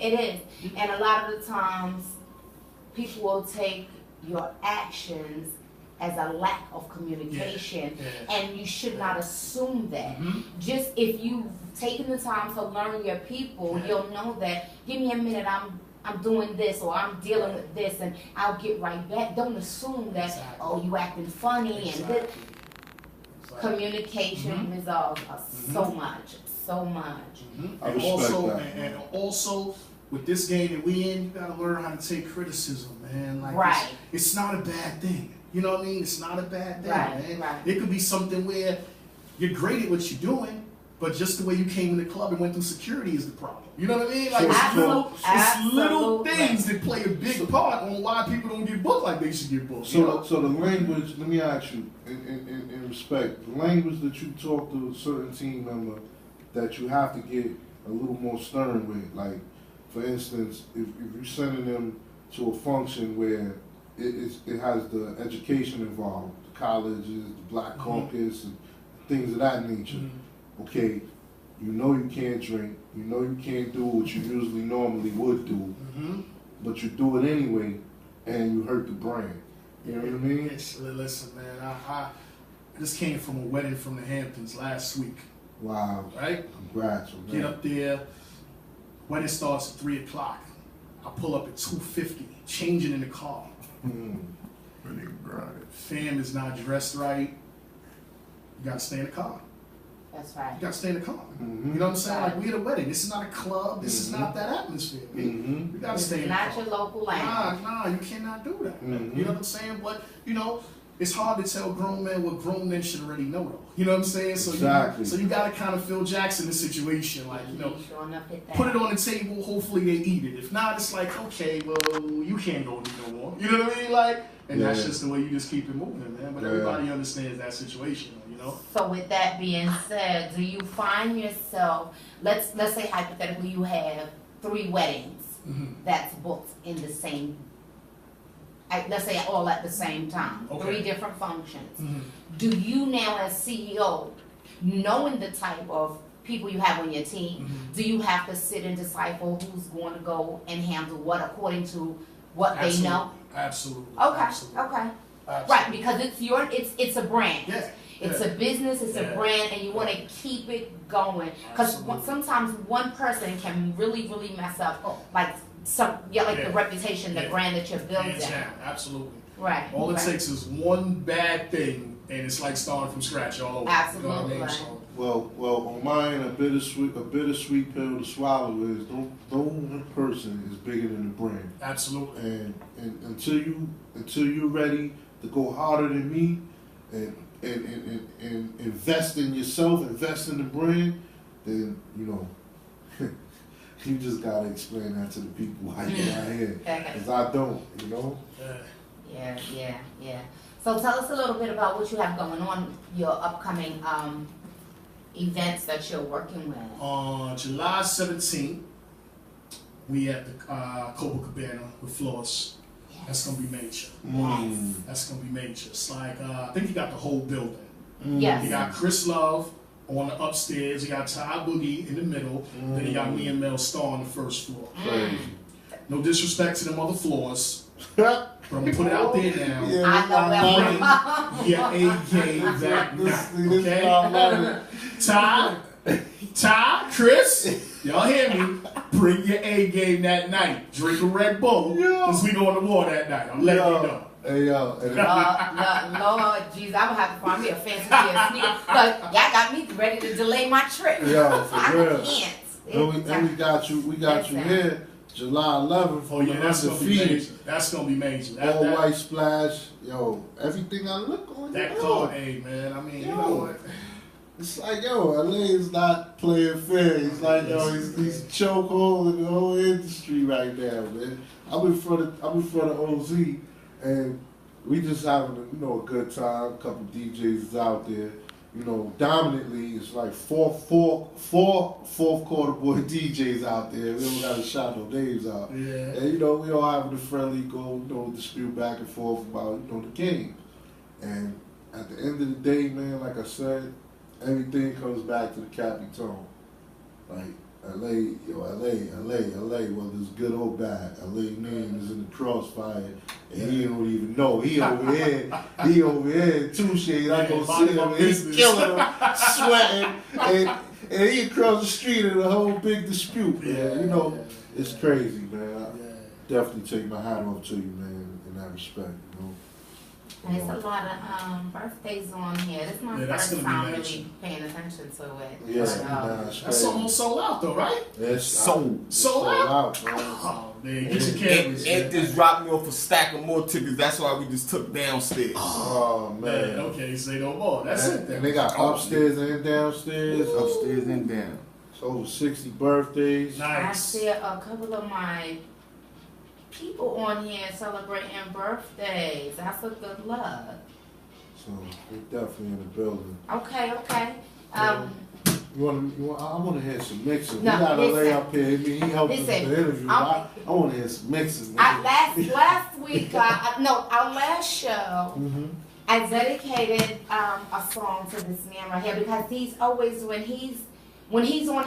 It is. And a lot of the times, people will take your actions as a lack of communication, and you should not assume that. Just if you've taken the time to learn your people, you'll know that, give me a minute, I'm doing this, or I'm dealing with this, and I'll get right back. Don't assume that, oh, you acting funny, and this. Communication resolves so much. And also, with this game that we in, you gotta learn how to take criticism, man. Like, it's not a bad thing. You know what I mean? It's not a bad thing, man. It could be something where you're great at what you're doing, but just the way you came in the club and went through security is the problem. You know what I mean? Like, it's little things that play a big part on why people don't get booked like they should get booked. So the language, let me ask you, in respect, the language that you talk to a certain team member that you have to get a little more stern with, like, for instance, if you're sending them to a function where it has the education involved, the colleges, the Black Caucus, and things of that nature. Okay, you know you can't drink, you know you can't do what you usually normally would do, but you do it anyway, and you hurt the brand. You know what I mean? Listen, man, I just came from a wedding from the Hamptons last week. Wow. Right? Congrats. Get up there, wedding starts at 3 o'clock. I pull up at 2:50, changing in the car. Fam is not dressed right. You gotta stay in the car. That's right. You gotta stay in the car. You know what I'm saying? Like, we're at a wedding. This is not a club. This is not that atmosphere. You gotta stay in the car. Not your local language. Nah, you cannot do that. You know what I'm saying? But, you know, it's hard to tell grown men what grown men should already know, though. You know what I'm saying? So so you gotta kind of Phil Jackson the situation, like, you know, put it on the table. Hopefully they eat it. If not, it's like, okay, well, you can't go eat no more. You know what I mean? Like, and that's just the way you just keep it moving, man. But everybody understands that situation, you know. So with that being said, do you find yourself? Let's say hypothetically you have 3 weddings that's booked in the same. Let's say all at the same time, 3 different functions. Do you now, as CEO, knowing the type of people you have on your team, do you have to sit and decipher who's going to go and handle what according to what they know? Absolutely. Okay. Absolutely. Okay. Right, because it's a brand. It's a business, it's a brand, and you want to keep it going. Because sometimes one person can really, really mess up, like the reputation, the brand that you're building. Absolutely. Right. All it takes is one bad thing, and it's like starting from scratch all over. Absolutely. You know what I mean? Right. So, well, on mine, a bittersweet pill to swallow is no one person is bigger than the brand. Absolutely. And until you're ready to go harder than me, and invest in yourself, invest in the brand, then you know you just gotta explain that to the people while you're out here, because I don't, you know. Yeah. So tell us a little bit about what you have going on, your upcoming events that you're working with. On July 17th, we at the Copacabana with Floss. That's gonna be major. That's gonna be major. It's like I think you got the whole building. Yes. You got Chris Love on the upstairs. You got Ty Boogie in the middle. Then you got me and Mel Starr on the first floor. No disrespect to them other floors, but I'm gonna put it out there now. I know Yeah, A game that night. Okay. Ty, Chris, y'all hear me? Bring your A game that night. Drink a Red Bull, because we going to war that night. I'm letting you know. Hey, yo. Lord Jesus, I would have to find me a fancy pair of sneakers. But y'all got me ready to delay my trip. Yo, for real. I can't. And we got you here, July 11th. Oh yeah, that's gonna be major. That's gonna be major. All white splash. Yo, everything I look on. That card, hey man. I mean, you know what? It's like, yo, LA is not playing fair. It's like, yo, he's chokehold in the whole industry right now, man. I'm in front of OZ, and we just having a good time. A couple DJs is out there. You know, dominantly, it's like four fourth quarter boy DJs out there. We don't gotta shout no names out. Yeah. And we all having a friendly dispute back and forth about the game. And at the end of the day, man, like I said, everything comes back to the Capitan. Like, LA, LA, whether it's good or bad, LA name is in the crossfire, and he don't even know. He over here, two shades. I go see him, and he's killing him, sweating, and he across the street in a whole big dispute, man. You know, it's crazy, man. I definitely take my hat off to you, man, in that respect, you know. There's a lot of birthdays on here. This is my first time really paying attention to it. Yeah, that's almost sold out though, right? It's sold out, man. Oh man, get your cameras. It just dropped me off a stack of more tickets. That's why we just took downstairs. Oh man. Okay, say no more. That's it. Then. And they got upstairs and downstairs. Ooh. Upstairs and down. It's over 60 birthdays. Nice. I see a couple of my people on here celebrating birthdays. That's a good look. So we're definitely in the building. Okay. I want to hear some mixing. No, we got to listen, lay up here. I mean, he helped us with the interview. I want to hear some mixing. Last week, our last show, I dedicated a song to this man right here because he's always when he's on